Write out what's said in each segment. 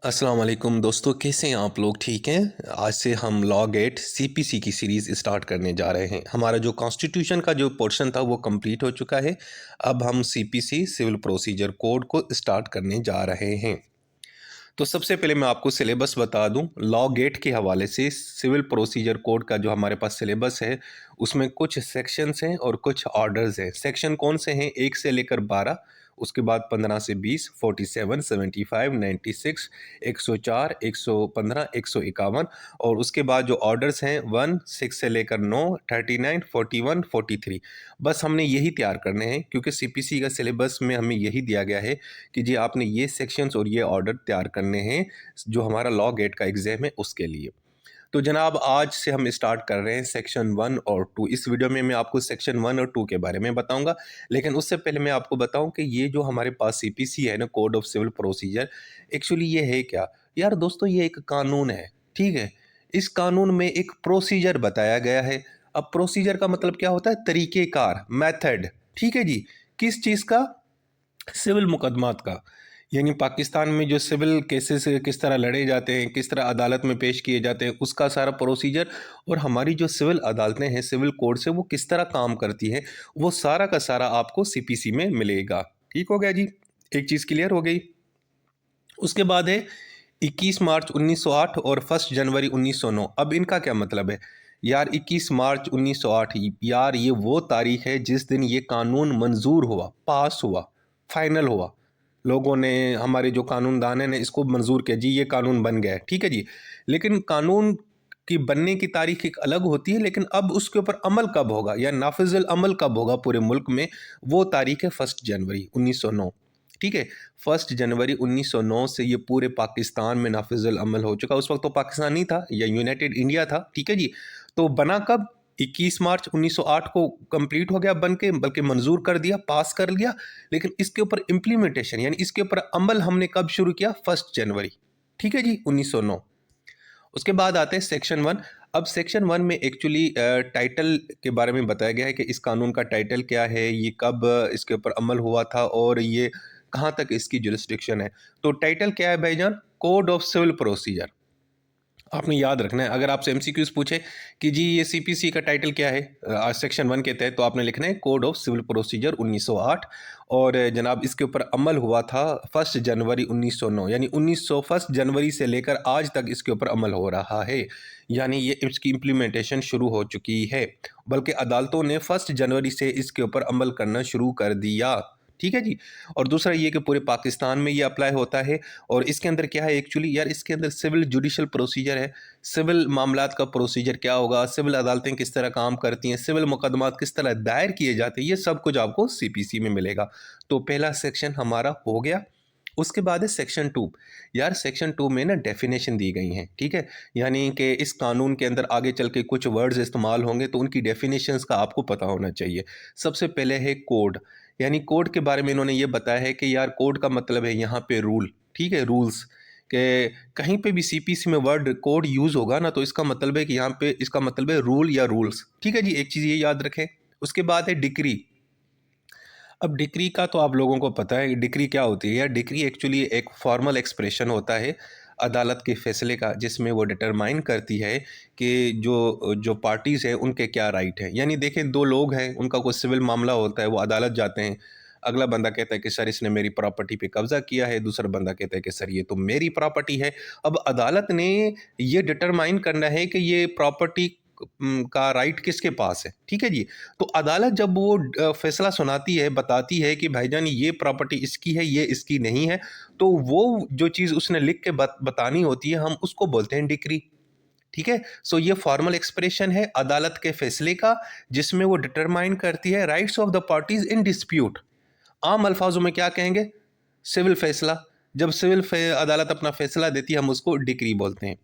अस्सलाम वालेकुम दोस्तों, कैसे हैं आप लोग? ठीक हैं। आज से हम लॉ गेट सीपीसी की सीरीज़ स्टार्ट करने जा रहे हैं। हमारा जो कॉन्स्टिट्यूशन का जो पोर्शन था वो कंप्लीट हो चुका है। अब हम सीपीसी सिविल प्रोसीजर कोड को स्टार्ट करने जा रहे हैं। तो सबसे पहले मैं आपको सिलेबस बता दूं। लॉ गेट के हवाले से सिविल प्रोसीजर कोड का जो हमारे पास सिलेबस है उसमें कुछ सेक्शंस हैं और कुछ ऑर्डर्स हैं। सेक्शन कौन से हैं? 1 से लेकर 12, उसके बाद 15 से 20, 47, 75, 96, 104, 115, 151 और उसके बाद जो ऑर्डर्स हैं 1, 6 से लेकर 9, 39, 41, 43। बस हमने यही तैयार करने हैं क्योंकि सीपीसी का सिलेबस में हमें यही दिया गया है कि जी आपने ये सेक्शंस और ये ऑर्डर तैयार करने हैं जो हमारा लॉ गेट का एग्ज़ाम है उसके लिए। तो जनाब आज से हम स्टार्ट कर रहे हैं सेक्शन 1 और 2। इस वीडियो में मैं आपको सेक्शन 1 और 2 के बारे में बताऊंगा, लेकिन उससे पहले मैं आपको बताऊं कि ये जो हमारे पास सीपीसी है ना, code of civil procedure, actually ये है क्या? यार दोस्तों, ये एक कानून है, ठीक है। इस कानून में एक प्रोसीजर बताया गया है। अब प्रोसीजर का मतलब क्या होता है? तरीक़ेकार, मेथड, ठीक है जी। किस चीज़ का? सिविल मुकदमात का। यानी पाकिस्तान में जो सिविल केसेस किस तरह लड़े जाते हैं, किस तरह अदालत में पेश किए जाते हैं, उसका सारा प्रोसीजर। और हमारी जो सिविल अदालतें हैं, सिविल कोर्ट से वो किस तरह काम करती हैं, वो सारा का सारा आपको सीपीसी में मिलेगा। ठीक हो गया जी, एक चीज़ क्लियर हो गई। उसके बाद है 21 मार्च 1908 और 1 जनवरी 1909। अब इनका क्या मतलब है? यार 21 मार्च 1908, यार ये वो तारीख है जिस दिन ये कानून मंजूर हुआ, पास हुआ, फाइनल हुआ। लोगों ने, हमारे जो कानूनदान ने इसको मंजूर किया, जी ये कानून बन गया है, ठीक है जी। लेकिन कानून की बनने की तारीख एक अलग होती है, लेकिन अब उसके ऊपर अमल कब होगा या नाफिजुल अमल कब होगा पूरे मुल्क में, वो तारीख है 1 जनवरी 1909। ठीक है। 1 जनवरी 1909 से ये पूरे पाकिस्तान में नाफिजुल अमल हो चुका। उस वक्त तो पाकिस्तान नहीं था, या यूनाइटेड इंडिया था, ठीक है जी। तो बना कब? 21 मार्च 1908 को कंप्लीट हो गया बन के, बल्कि मंजूर कर दिया, पास कर लिया। लेकिन इसके ऊपर इम्प्लीमेंटेशन यानी इसके ऊपर अमल हमने कब शुरू किया? 1 जनवरी, ठीक है जी, 1909। उसके बाद आते हैं सेक्शन 1। अब सेक्शन 1 में एक्चुअली टाइटल के बारे में बताया गया है कि इस कानून का टाइटल क्या है, ये कब इसके ऊपर अमल हुआ था और ये कहाँ तक इसकी जुरिस्डिक्शन है। तो टाइटल क्या है भाईजान? Code of civil procedure. आपने याद रखना है, अगर आपसे एमसीक्यूज पूछे कि जी ये सीपीसी का टाइटल क्या है सेक्शन 1 के तहत, तो आपने लिखना है कोड ऑफ सिविल प्रोसीजर 1908। और जनाब इसके ऊपर अमल हुआ था 1 जनवरी 1909, यानी 1 जनवरी से लेकर आज तक इसके ऊपर अमल हो रहा है। यानी ये इसकी इम्प्लीमेंटेशन शुरू हो चुकी है, बल्कि अदालतों ने 1 जनवरी से इसके ऊपर अमल करना शुरू कर दिया, ठीक है जी। और दूसरा ये कि पूरे पाकिस्तान में ये अप्लाई होता है। और इसके अंदर क्या है एक्चुअली? यार इसके अंदर सिविल जुडिशल प्रोसीजर है। सिविल मामलात का प्रोसीजर क्या होगा, सिविल अदालतें किस तरह काम करती हैं, सिविल मुकदमात किस तरह दायर किए जाते हैं, ये सब कुछ आपको सीपीसी में मिलेगा। तो पहला सेक्शन हमारा हो गया। उसके बाद है सेक्शन 2। यार सेक्शन 2 में ना डेफिनेशन दी गई हैं, ठीक है। यानी कि इस कानून के अंदर आगे चल के कुछ वर्ड्स इस्तेमाल होंगे तो उनकी डेफिनेशंस का आपको पता होना चाहिए। सबसे पहले है कोड। यानी कोड के बारे में इन्होंने ये बताया है कि यार कोड का मतलब है यहाँ पे रूल, ठीक है, रूल्स। कि कहीं पे भी सीपीसी में वर्ड कोड यूज़ होगा ना, तो इसका मतलब है कि यहाँ पे इसका मतलब है रूल या रूल्स, ठीक है जी। एक चीज़ ये याद रखें। उसके बाद है डिक्री। अब डिक्री का तो आप लोगों को पता है डिक्री क्या होती है। यार डिक्री एक्चुअली एक फॉर्मल एक्सप्रेशन होता है अदालत के फैसले का, जिसमें वो डिटरमाइन करती है कि जो जो पार्टीज़ हैं उनके क्या राइट हैं। यानी देखें, दो लोग हैं, उनका कोई सिविल मामला होता है, वो अदालत जाते हैं। अगला बंदा कहता है कि सर इसने मेरी प्रॉपर्टी पे कब्जा किया है, दूसरा बंदा कहता है कि सर ये तो मेरी प्रॉपर्टी है। अब अदालत ने ये डिटरमाइन करना है कि ये प्रॉपर्टी का राइट किसके पास है, ठीक है जी। तो अदालत जब वो फैसला सुनाती है, बताती है कि भाईजान ये प्रॉपर्टी इसकी है, ये इसकी नहीं है, तो वो जो चीज़ उसने लिख के बतानी होती है, हम उसको बोलते हैं डिक्री, ठीक है। सो ये फॉर्मल एक्सप्रेशन है अदालत के फैसले का, जिसमें वो डिटरमाइन करती है rights of the parties in dispute. आम अल्फाजों में क्या कहेंगे? सिविल फैसला। जब अदालत अपना फैसला देती है, हम उसको डिक्री बोलते हैं।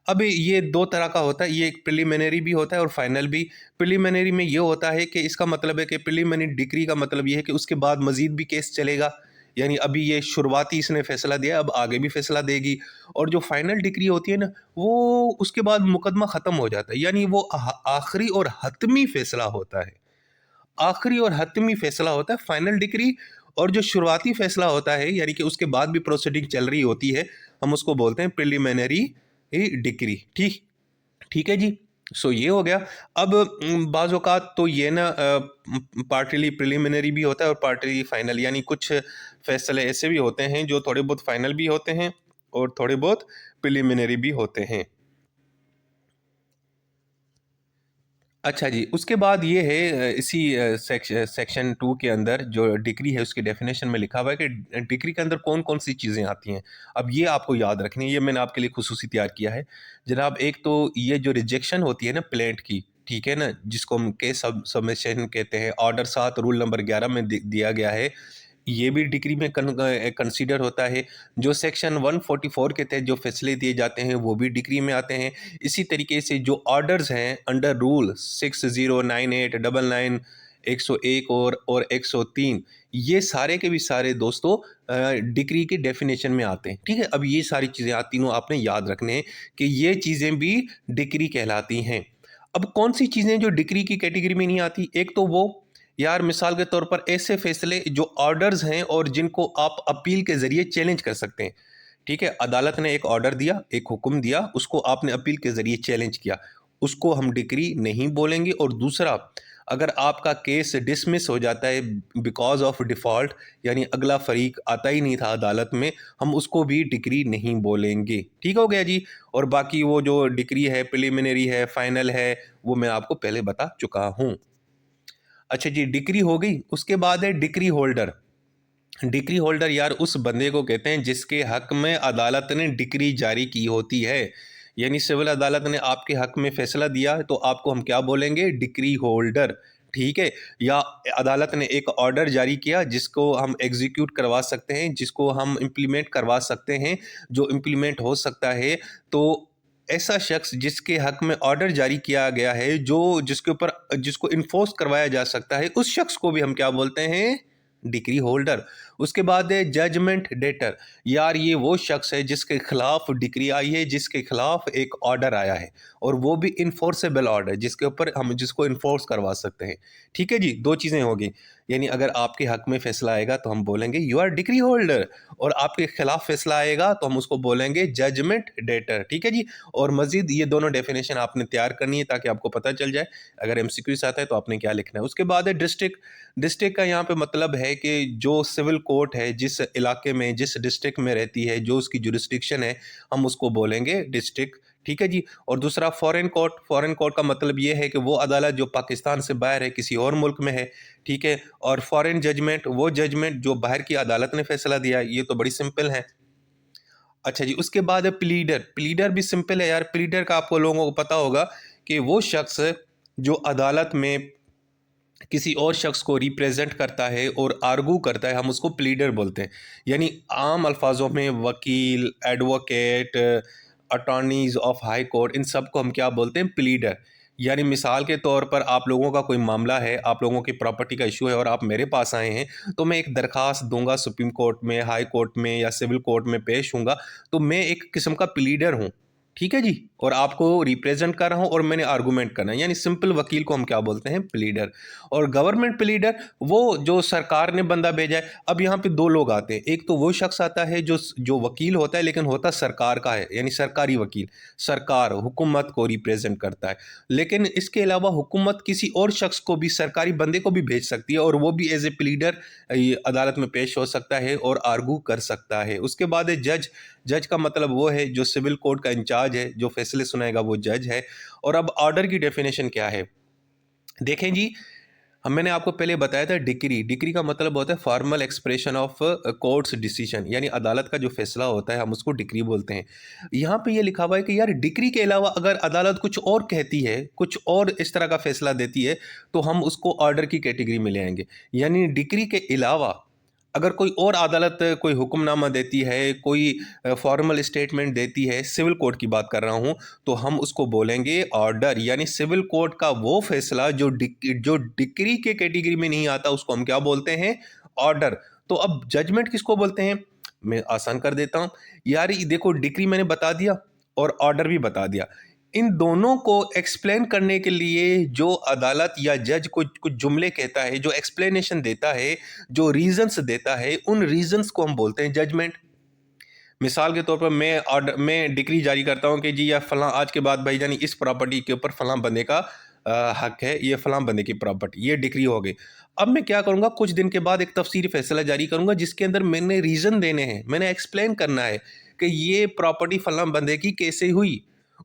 अब ये दो तरह का होता है, ये एक प्रिलिमिनरी भी होता है और फाइनल भी। प्रिलिमिनरी में ये होता है कि इसका मतलब है कि प्रिलिमिनरी डिक्री का मतलब ये है कि उसके बाद मजीद भी केस चलेगा। यानी अभी ये शुरुआती इसने फैसला दिया, अब आगे भी फैसला देगी। और जो फाइनल डिक्री होती है ना, वो उसके बाद मुकदमा ख़त्म हो जाता है, यानी वो आखिरी और हतमी फैसला होता है। आखिरी और हतमी फैसला होता है फाइनल डिक्री। और जो शुरुआती फैसला होता है यानी कि उसके बाद भी प्रोसीडिंग चल रही होती है, हम उसको बोलते हैं प्रिलिमिनरी डिक्री। ठीक ठीक है जी। सो ये हो गया। अब बाज़ औक़ात तो ये ना पार्टली प्रिलिमिनरी भी होता है और पार्टली फाइनल, यानी कुछ फैसले ऐसे भी होते हैं जो थोड़े बहुत फाइनल भी होते हैं और थोड़े बहुत प्रिलिमिनरी भी होते हैं। अच्छा जी, उसके बाद ये है इसी सेक्शन 2 के अंदर जो डिग्री है उसकी डेफिनेशन में लिखा हुआ है कि डिग्री के अंदर कौन-कौन सी चीज़ें आती हैं। अब ये आपको याद रखनी है, ये मैंने आपके लिए खुसूसी तैयार किया है। जनाब, एक तो ये जो रिजेक्शन होती है ना प्लेंट की, ठीक है ना? जिसको हम केस सबमिशन कहते हैं, ऑर्डर 7 रूल नंबर 11 में दिया गया है, ये भी डिग्री में कंसीडर होता है। जो सेक्शन 144 के तहत जो फैसले दिए जाते हैं वो भी डिग्री में आते हैं। इसी तरीके से जो ऑर्डर्स हैं अंडर रूल 6098 99 101 और 103, ये सारे के भी सारे दोस्तों डिग्री की डेफिनेशन में आते हैं। ठीक है, अब ये सारी चीज़ें तीनों आपने याद रखने हैं कि ये चीज़ें भी डिग्री कहलाती हैं। अब कौन सी चीज़ें जो डिग्री की कैटेगरी में नहीं आती, एक तो वो यार मिसाल के तौर पर ऐसे फैसले जो ऑर्डर्स हैं और जिनको आप अपील के ज़रिए चैलेंज कर सकते हैं। ठीक है, अदालत ने एक ऑर्डर दिया, एक हुक्म दिया, उसको आपने अपील के ज़रिए चैलेंज किया, उसको हम डिक्री नहीं बोलेंगे। और दूसरा, अगर आपका केस डिसमिस हो जाता है बिकॉज़ ऑफ डिफ़ॉल्ट, यानी अगला फ़रीक आता ही नहीं था अदालत में, हम उसको भी डिक्री नहीं बोलेंगे। ठीक हो गया जी। और बाकी वो जो डिक्री है, प्रिलिमिनरी है, फाइनल है, वो मैं आपको पहले बता चुका हूँ। अच्छा जी, डिक्री हो गई। उसके बाद है डिक्री होल्डर। डिक्री होल्डर यार उस बंदे को कहते हैं जिसके हक में अदालत ने डिक्री जारी की होती है। यानी सिविल अदालत ने आपके हक में फैसला दिया तो आपको हम क्या बोलेंगे? Decree holder. ठीक है। या अदालत ने एक ऑर्डर जारी किया जिसको हम एग्जीक्यूट करवा सकते हैं, जिसको हम इम्प्लीमेंट करवा सकते हैं, जो इम्प्लीमेंट हो सकता है। तो ऐसा शख्स जिसके हक में ऑर्डर जारी किया गया है, जो जिसके ऊपर जिसको इन्फोर्स करवाया जा सकता है, उस शख्स को भी हम क्या बोलते हैं? Decree holder. उसके बाद है जजमेंट डेटर। यार ये वो शख्स है जिसके खिलाफ डिक्री आई है, जिसके खिलाफ एक ऑर्डर आया है, और वो भी इन्फोर्सेबल ऑर्डर, जिसके ऊपर हम जिसको इन्फोर्स करवा सकते हैं। ठीक है जी, दो चीज़ें होगी। यानी अगर आपके हक में फैसला आएगा तो हम बोलेंगे यू आर डिक्री होल्डर, और आपके खिलाफ फैसला आएगा तो हम उसको बोलेंगे जजमेंट डेटर। ठीक है जी। और मजीद ये दोनों डेफिनेशन आपने तैयार करनी है ताकि आपको पता चल जाए अगर एमसीक्यूज आता है तो आपने क्या लिखना है। उसके बाद है डिस्ट्रिक्ट। डिस्ट्रिक्ट का यहाँ पे मतलब है कि जो सिविल कोर्ट है जिस इलाके में, जिस डिस्ट्रिक्ट में रहती है, जो उसकी जुरिस्डिक्शन है, हम उसको बोलेंगे डिस्ट्रिक्ट। ठीक है जी। और दूसरा फॉरेन कोर्ट। फॉरेन कोर्ट का मतलब ये है कि वो अदालत जो पाकिस्तान से बाहर है, किसी और मुल्क में है। ठीक है। और फॉरेन जजमेंट, वो जजमेंट जो बाहर की अदालत ने फैसला दिया। ये तो बड़ी सिंपल है। अच्छा जी, उसके बाद है प्लीडर। प्लीडर भी सिंपल है यार। प्लीडर का आपको लोगों को पता होगा कि वो शख्स जो अदालत में किसी और शख्स को रिप्रेजेंट करता है और आर्गू करता है, हम उसको प्लीडर बोलते हैं। यानी आम अल्फाजों में वकील, advocate, attorneys of high court, इन सब को हम क्या बोलते हैं? प्लीडर। यानी मिसाल के तौर पर आप लोगों का कोई मामला है, आप लोगों की प्रॉपर्टी का इशू है और आप मेरे पास आए हैं, तो मैं एक दरखास्त दूंगा सुप्रीम कोर्ट में, हाई कोर्ट में या सिविल कोर्ट में पेश होऊंगा। तो मैं एक किस्म का प्लीडर हूँ। ठीक है जी। और आपको रिप्रेजेंट कर रहा हूं और मैंने आर्गूमेंट करना है, यानी सिंपल वकील को हम क्या बोलते हैं? प्लीडर। और गवर्नमेंट प्लीडर वो जो सरकार ने बंदा भेजा है। अब यहाँ पे दो लोग आते हैं। एक तो वो शख्स आता है जो जो वकील होता है लेकिन होता सरकार का है, यानी सरकारी वकील, सरकार हुकूमत को रिप्रेजेंट करता है। लेकिन इसके अलावा हुकूमत किसी और शख्स को भी, सरकारी बंदे को भी भेज सकती है और वो भी एज ए प्लीडर अदालत में पेश हो सकता है और आर्गू कर सकता है। उसके बाद है जज। जज का मतलब वो है जो सिविल कोर्ट का इंचार्ज है, जो फैसले सुनाएगा वो जज है। और अब ऑर्डर की डेफिनेशन क्या है? देखें जी, हम मैंने आपको पहले बताया था डिक्री। डिक्री का मतलब होता है formal expression of courts decision, यानी अदालत का जो फैसला होता है हम उसको डिक्री बोलते हैं। यहाँ पे ये लिखा हुआ है कि यार डिक्री के अलावा अगर अदालत कुछ और कहती है, कुछ और इस तरह का फैसला देती है, तो हम उसको ऑर्डर की कैटेगरी में ले आएंगे। यानी डिक्री के अलावा अगर कोई और अदालत कोई हुक्मनामा देती है, कोई फॉर्मल स्टेटमेंट देती है, सिविल कोर्ट की बात कर रहा हूँ, तो हम उसको बोलेंगे ऑर्डर। यानी सिविल कोर्ट का वो फैसला जो डिक्री के कैटेगरी में नहीं आता, उसको हम क्या बोलते हैं? ऑर्डर। तो अब जजमेंट किसको बोलते हैं? मैं आसान कर देता हूँ यार। ये देखो, डिक्री मैंने बता दिया और ऑर्डर भी बता दिया। इन दोनों को एक्सप्लेन करने के लिए जो अदालत या जज कुछ कुछ जुमले कहता है, जो एक्सप्लेनेशन देता है, जो रीजंस देता है, उन रीजंस को हम बोलते हैं जजमेंट। मिसाल के तौर पर मैं डिक्री जारी करता हूँ कि जी या फलां आज के बाद भाईजान इस प्रॉपर्टी के ऊपर फलां बंदे का हक है, ये फलां बंदे की प्रॉपर्टी, ये डिक्री हो गई। अब मैं क्या करूँगा, कुछ दिन के बाद एक तफसीरी फैसला जारी करूँगा जिसके अंदर मैंने रीज़न देने हैं, मैंने एक्सप्लेन करना है कि ये प्रॉपर्टी फलां बंदे की कैसे हुई।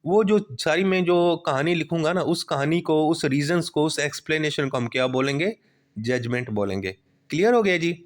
वो जो सारी मैं जो कहानी लिखूंगा ना, उस कहानी को, उस रीजंस को, उस एक्सप्लेनेशन को हम क्या बोलेंगे? जजमेंट बोलेंगे। क्लियर हो गया जी?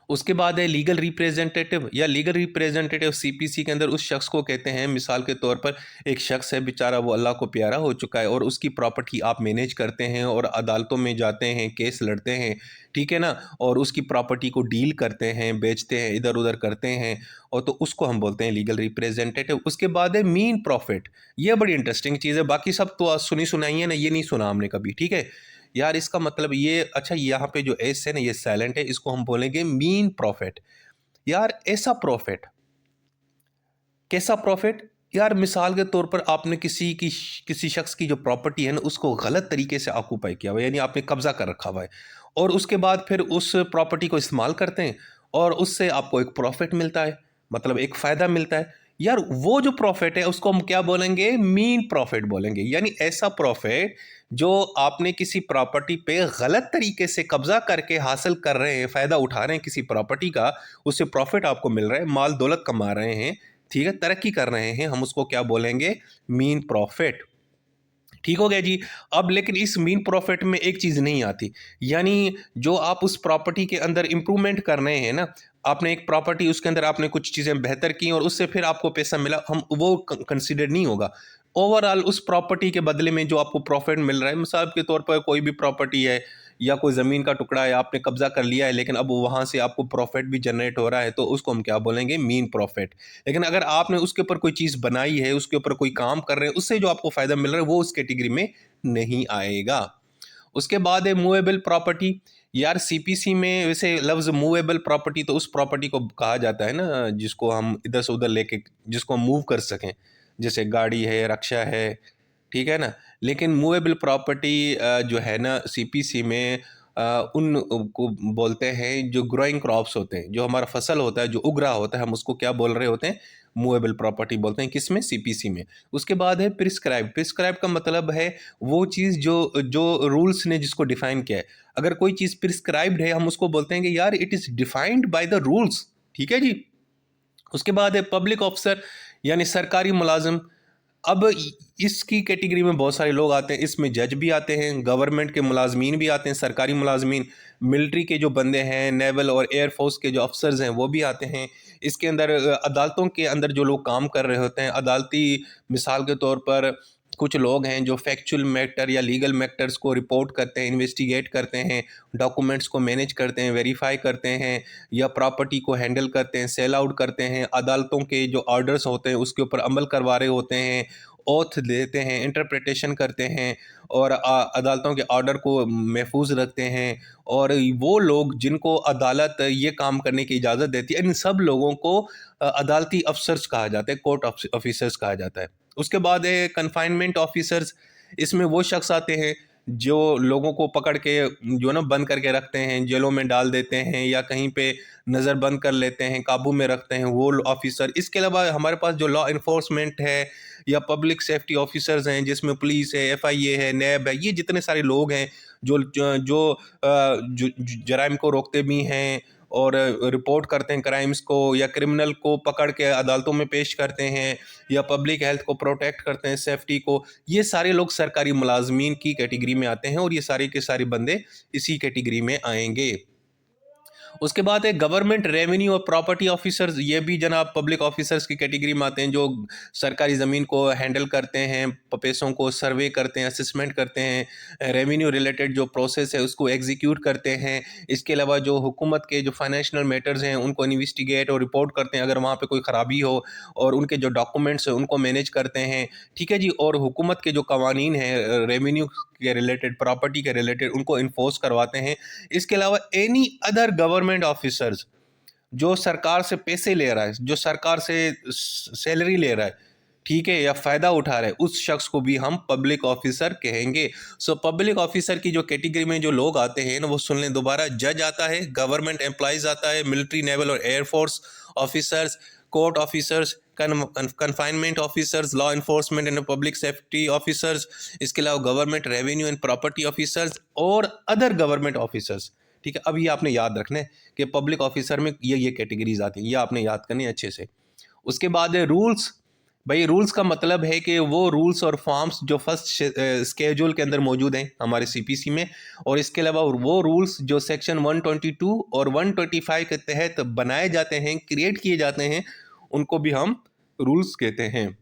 उसके बाद है लीगल रिप्रेजेंटेटिव, या लीगल रिप्रेजेंटेटिव सीपीसी के अंदर उस शख्स को कहते हैं, मिसाल के तौर पर एक शख्स है बेचारा, वो अल्लाह को प्यारा हो चुका है और उसकी प्रॉपर्टी आप मैनेज करते हैं और अदालतों में जाते हैं, केस लड़ते हैं, ठीक है ना, और उसकी प्रॉपर्टी को डील करते हैं, बेचते हैं, इधर उधर करते हैं, और तो उसको हम बोलते हैं लीगल रिप्रेजेंटेटिव। उसके बाद है मीन प्रॉफिट। ये बड़ी इंटरेस्टिंग चीज़ है, बाकी सब तो सुनी सुनाई है ना, ये नहीं सुना हमने कभी, ठीक है यार। इसका मतलब ये, अच्छा यहाँ पे जो एस है ना, ये साइलेंट है, इसको हम बोलेंगे मीन प्रॉफिट। यार ऐसा प्रॉफिट, कैसा प्रॉफिट? यार मिसाल के तौर पर आपने किसी शख्स की जो प्रॉपर्टी है ना, उसको गलत तरीके से ऑक्यूपाई किया हुआ है, यानी आपने कब्जा कर रखा हुआ है, और उसके बाद फिर उस प्रॉपर्टी को इस्तेमाल करते हैं और उससे आपको एक प्रॉफिट मिलता है, मतलब एक फ़ायदा मिलता है। यार वो जो प्रॉफिट है उसको हम क्या बोलेंगे? मीन प्रॉफिट बोलेंगे। यानी ऐसा प्रॉफिट जो आपने किसी प्रॉपर्टी पे गलत तरीके से कब्जा करके हासिल कर रहे हैं, फ़ायदा उठा रहे हैं किसी प्रॉपर्टी का, उससे प्रॉफिट आपको मिल रहा है, माल दौलत कमा रहे हैं, ठीक है, तरक्की कर रहे हैं, हम उसको क्या बोलेंगे? Mean profit. ठीक हो गया जी। अब लेकिन इस मीन प्रॉफिट में एक चीज़ नहीं आती, यानी जो आप उस प्रॉपर्टी के अंदर इंप्रूवमेंट कर रहे हैं ना, आपने एक प्रॉपर्टी, उसके अंदर आपने कुछ चीज़ें बेहतर की और उससे फिर आपको पैसा मिला, हम वो कंसिडर नहीं होगा। ओवरऑल उस प्रॉपर्टी के बदले में जो आपको प्रॉफिट मिल रहा है, मिसाल के तौर पर कोई भी प्रॉपर्टी है या कोई ज़मीन का टुकड़ा है, आपने कब्जा कर लिया है, लेकिन अब वहाँ से आपको प्रॉफिट भी जनरेट हो रहा है, तो उसको हम क्या बोलेंगे? Mean profit. लेकिन अगर आपने उसके ऊपर कोई चीज़ बनाई है, उसके ऊपर कोई काम कर रहे हैं, उससे जो आपको फ़ायदा मिल रहा है, वो उस कैटेगरी में नहीं आएगा। उसके बाद है मूवेबल प्रॉपर्टी। यार सीपीसी में वैसे लफ्ज़ मूवेबल प्रॉपर्टी तो उस प्रॉपर्टी को कहा जाता है ना, जिसको हम इधर से उधर लेके, जिसको हम मूव कर सकें, जैसे गाड़ी है, रक्षा है, ठीक है ना। लेकिन मूवेबल प्रॉपर्टी जो है ना सीपीसी में, उन को बोलते हैं जो ग्रोइंग क्रॉप्स होते हैं, जो हमारा फसल होता है, जो उग रहा होता है, हम उसको क्या बोल रहे होते हैं? मूवेबल प्रॉपर्टी बोलते हैं। किस में? सीपीसी में। उसके बाद है प्रिस्क्राइब। प्रिस्क्राइब का मतलब है वो चीज़ जो जो रूल्स ने जिसको डिफाइन किया है। अगर कोई चीज़ प्रिस्क्राइब्ड है, हम उसको बोलते हैं कि यार it is defined by the rules, ठीक है जी। उसके बाद है पब्लिक ऑफिसर, यानी सरकारी मुलाजिम। अब इसकी कैटेगरी में बहुत सारे लोग आते हैं, इसमें जज भी आते हैं, गवर्नमेंट के मुलाजमीन भी आते हैं, सरकारी मुलाजमीन, मिलिट्री के जो बंदे हैं, नेवल और एयरफोर्स के जो अफसर्स हैं वो भी आते हैं। इसके अंदर अदालतों के अंदर जो लोग काम कर रहे होते हैं, अदालती, मिसाल के तौर पर कुछ लोग हैं जो फैक्चुअल मैटर या लीगल मैटर्स को रिपोर्ट करते हैं, इन्वेस्टिगेट करते हैं, डॉक्यूमेंट्स को मैनेज करते हैं, वेरीफाई करते हैं, या प्रॉपर्टी को हैंडल करते हैं, सेल आउट करते हैं, अदालतों के जो ऑर्डर्स होते हैं उसके ऊपर अमल करवा रहे होते हैं, ओथ देते हैं, इंटरप्रिटेशन करते हैं, और अदालतों के ऑर्डर को महफूज रखते हैं। और वो लोग जिनको अदालत ये काम करने की इजाज़त देती है, इन सब लोगों को अदालती अफसर्स कहा जाता है, कोर्ट ऑफिसर्स कहा जाता है। उसके बाद है कन्फाइनमेंट ऑफिसर्स। इसमें वो शख्स आते हैं जो लोगों को पकड़ के जो ना बंद करके रखते हैं, जेलों में डाल देते हैं या कहीं पे नज़र बंद कर लेते हैं, काबू में रखते हैं, वो ऑफिसर। इसके अलावा हमारे पास जो लॉ इन्फोर्समेंट है या पब्लिक सेफ्टी ऑफिसर्स हैं, जिसमें पुलिस है, एफआईए है, नैब है, ये जितने सारे लोग हैं जो जराइम को रोकते भी हैं और रिपोर्ट करते हैं क्राइम्स को, या क्रिमिनल को पकड़ के अदालतों में पेश करते हैं, या पब्लिक हेल्थ को प्रोटेक्ट करते हैं, सेफ्टी को। ये सारे लोग सरकारी मुलाजमीन की कैटेगरी में आते हैं और ये सारे के सारे बंदे इसी कैटेगरी में आएंगे। उसके बाद है गवर्नमेंट रेवेन्यू और प्रॉपर्टी ऑफिसर्स। ये भी जनाब पब्लिक ऑफिसर्स की कैटेगरी में आते हैं, जो सरकारी ज़मीन को हैंडल करते हैं, पैसों को सर्वे करते हैं, असेसमेंट करते हैं, रेवेन्यू रिलेटेड जो प्रोसेस है उसको एग्जीक्यूट करते हैं। इसके अलावा जो हुकूमत के जो फाइनेंशियल मैटर्स हैं उनको इन्वेस्टिगेट और रिपोर्ट करते हैं अगर वहाँ पे कोई ख़राबी हो, और उनके जो डॉक्यूमेंट्स हैं उनको मैनेज करते हैं, ठीक है जी। और हुकूमत के जो कवानीन हैं रेवेन्यू के रिलेटेड, प्रॉपर्टी के रिलेटेड, उनको इन्फोर्स करवाते हैं। इसके अलावा एनी अदर गवर्नमेंट ऑफिसर्स जो सरकार से पैसे ले रहा है, जो सरकार से सैलरी ले रहा है, ठीक है, या फ़ायदा उठा रहा है, उस शख्स को भी हम पब्लिक ऑफिसर कहेंगे। सो पब्लिक ऑफिसर की जो कैटेगरी में जो लोग आते हैं ना, वो सुन लें दोबारा। जज आता है, गवर्नमेंट एम्प्लॉइज़ आता है, मिलिट्री, नेवल और air force officers, court officers, confinement officers, law enforcement and public safety officers, इसके अलावा government revenue and property officers और अदर गवर्नमेंट ऑफिसर्स। ठीक है, अब ये आपने याद रखना है कि पब्लिक ऑफिसर में ये कैटेगरीज आती हैं, ये आपने याद करनी है अच्छे से। उसके बाद है रूल्स। भाई रूल्स का मतलब है कि वो रूल्स और फॉर्म्स जो फर्स्ट स्केड्यूल के अंदर मौजूद हैं हमारे सीपीसी में, और इसके अलावा वो रूल्स जो सेक्शन 122 और 125 के तहत बनाए जाते हैं, क्रिएट किए जाते हैं, उनको भी हम रूल्स कहते हैं।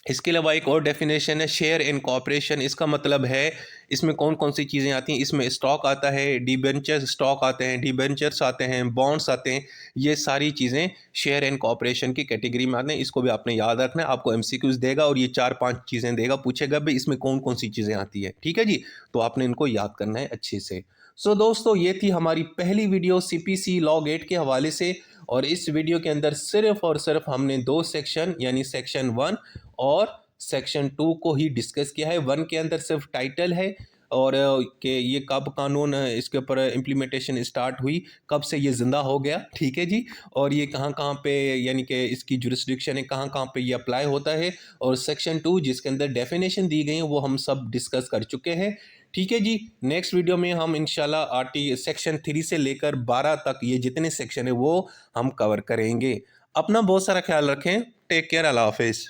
इसके अलावा एक और डेफिनेशन है शेयर इन कॉर्पोरेशन। इसका मतलब है इसमें कौन कौन सी चीज़ें आती हैं। इसमें स्टॉक आता है, डिबेंचर स्टॉक आते हैं, डिबेंचर्स आते हैं, बॉन्ड्स आते हैं। ये सारी चीज़ें शेयर इन कॉर्पोरेशन की कैटेगरी में आते हैं। इसको भी आपने याद रखना है। आपको एमसीक्यूज देगा और ये 4-5 चीज़ें देगा, पूछेगा भाई इसमें कौन कौन सी चीज़ें आती है। ठीक है जी, तो आपने इनको याद करना है अच्छे से। सो दोस्तों, ये थी हमारी पहली वीडियो सीपीसी लॉ गेट के हवाले से, और इस वीडियो के अंदर सिर्फ और सिर्फ हमने 2 सेक्शन यानी सेक्शन 1 और सेक्शन 2 को ही डिस्कस किया है। 1 के अंदर सिर्फ टाइटल है और कि ये कब कानून इसके ऊपर इम्प्लीमेंटेशन स्टार्ट हुई, कब से ये ज़िंदा हो गया, ठीक है जी, और ये कहाँ कहाँ पे यानी कि इसकी जुरिस्डिक्शन है, कहाँ कहाँ पे ये अप्लाई होता है, और सेक्शन 2 जिसके अंदर डेफिनेशन दी गई है वो हम सब डिस्कस कर चुके हैं। ठीक है जी, नेक्स्ट वीडियो में हम इंशाल्लाह आरटी सेक्शन 3 से लेकर 12 तक ये जितने सेक्शन है वो हम कवर करेंगे। अपना बहुत सारा ख्याल रखें। Take care. अल्लाह हाफिज़।